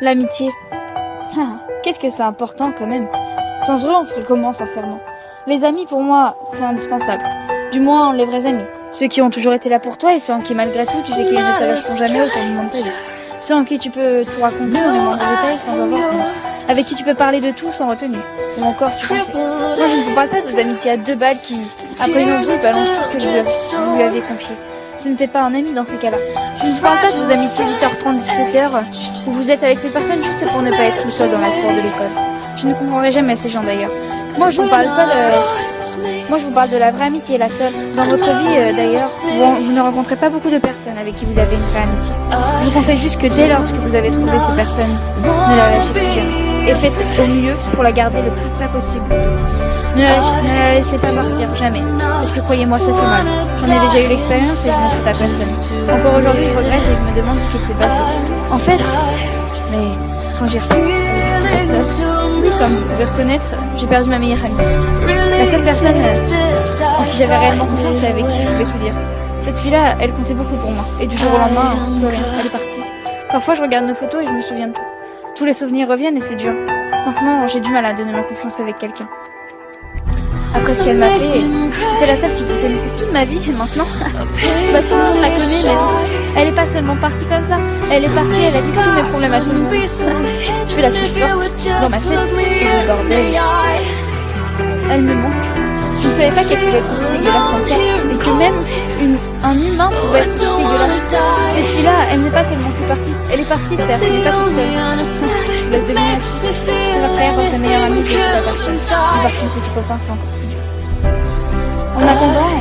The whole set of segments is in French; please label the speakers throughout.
Speaker 1: L'amitié. Qu'est-ce que c'est important quand même. Sans eux, on ferait comment, sincèrement? Les amis, pour moi, c'est indispensable. Du moins, les vrais amis. Ceux qui ont toujours été là pour toi et ceux en qui, malgré tout, tu sais qu'ils ne te lâcheront jamais au moment de ta vie. Ceux en qui tu peux tout raconter dans les moindres détails sans avoir honte. Avec qui tu peux parler de tout sans retenue. Ou encore, tu pensais. Moi, je ne vous parle pas de vos amitiés à 2 balles qui, après une envie, balancent tout ce que vous lui avez confié. Ce n'était pas un ami dans ces cas-là. Je ne vous parle pas de vos amitiés 8h30, 17h, où vous êtes avec cette personne juste pour ne pas être tout seul dans la cour de l'école. Je ne comprendrai jamais ces gens d'ailleurs. Moi, je vous parle pas de... Moi, je vous parle de la vraie amitié, la seule. Dans votre vie, d'ailleurs, vous ne rencontrez pas beaucoup de personnes avec qui vous avez une vraie amitié. Je vous conseille juste que dès lors que vous avez trouvé ces personnes, ne la lâchez plus jamais. Et faites au mieux pour la garder le plus près possible. Ne la laissez pas partir, jamais. Parce que croyez-moi, ça fait mal. J'en ai déjà eu l'expérience et je n'en souhaite à personne. Encore aujourd'hui, je regrette et je me demande ce qu'il s'est passé. En fait, mais quand j'y repense, oui, comme vous pouvez reconnaître, j'ai perdu ma meilleure amie. La seule personne en qui j'avais réellement confiance et avec qui je pouvais tout dire. Cette fille-là, elle comptait beaucoup pour moi. Et du jour au lendemain, plus rien, elle est partie. Parfois, je regarde nos photos et je me souviens de tout. Tous les souvenirs reviennent et c'est dur. Maintenant, j'ai du mal à donner ma confiance avec quelqu'un. Après ce qu'elle m'a fait, c'était la seule qui connaissait toute ma vie et maintenant, tout le monde la connaît, ma vie. Elle est pas seulement partie comme ça, elle est partie, elle a dit tous mes problèmes à tout le monde. Je fais la fille forte, dans ma tête, c'est le bordel. Elle me manque. Je ne savais pas qu'elle pouvait être aussi dégueulasse comme ça, et que même un humain pouvait être aussi dégueulasse. Cette fille-là, elle n'est pas seulement plus partie. Elle est partie, certes, mais pas toute seule. Je vous laisse deviner. C'est votre frère dans sa meilleure amie qui est la personne. Et par son petit copain, c'est encore plus dur. En attendant,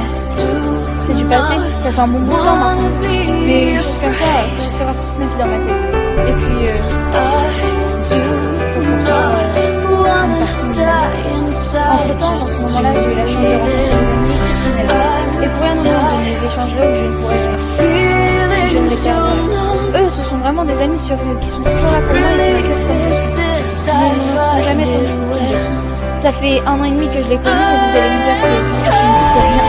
Speaker 1: c'est du passé, ça fait un bon bout de temps maintenant. Mais une chose comme ça restera toute ma vie dans ma tête. Et puis, ça sera toujours une partie de ma vie. Entre-temps, dans ce moment-là, j'ai eu la chance de rencontrer des amis exceptionnels. Et pour rien au monde, je ne les échangerai ou je ne pourrai jamais. Je ne les perdrai. Eux, ce sont vraiment des amis qui sont toujours là pour moi et qui m'acceptent comme je suis. Je ne m'en jamais tendu. Ça fait 1 an et demi que je les connais et vous allez me dire que ce que tu me dis, c'est rien.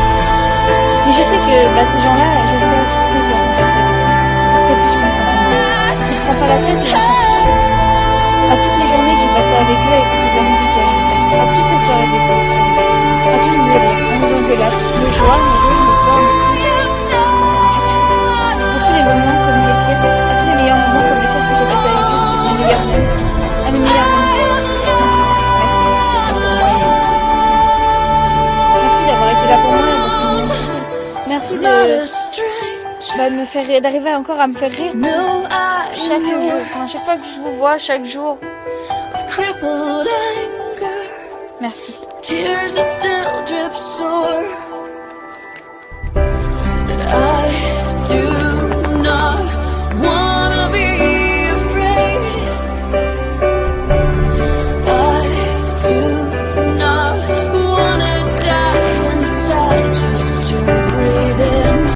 Speaker 1: Mais je sais que ces gens-là, j'espère que je vais en contacter. C'est plus comme ça. Si je prends pas la tête, je me sens trop. À toutes les journées que j'ai passées avec eux à écouter de la musique et à toutes ces soirées d'été, à tous nos élèves, à nos engueulades, nos joies, nos rires, nos peurs, nos cris, à tous les moments comme les pires, à tous les meilleurs moments comme les pires que j'ai passés avec eux, mes meilleurs amis, à mes meilleurs amis. Là pour moi dans ce moment difficile. Merci de me faire d'arriver encore à me faire rire chaque jour, chaque fois que je vous vois, chaque jour. Merci.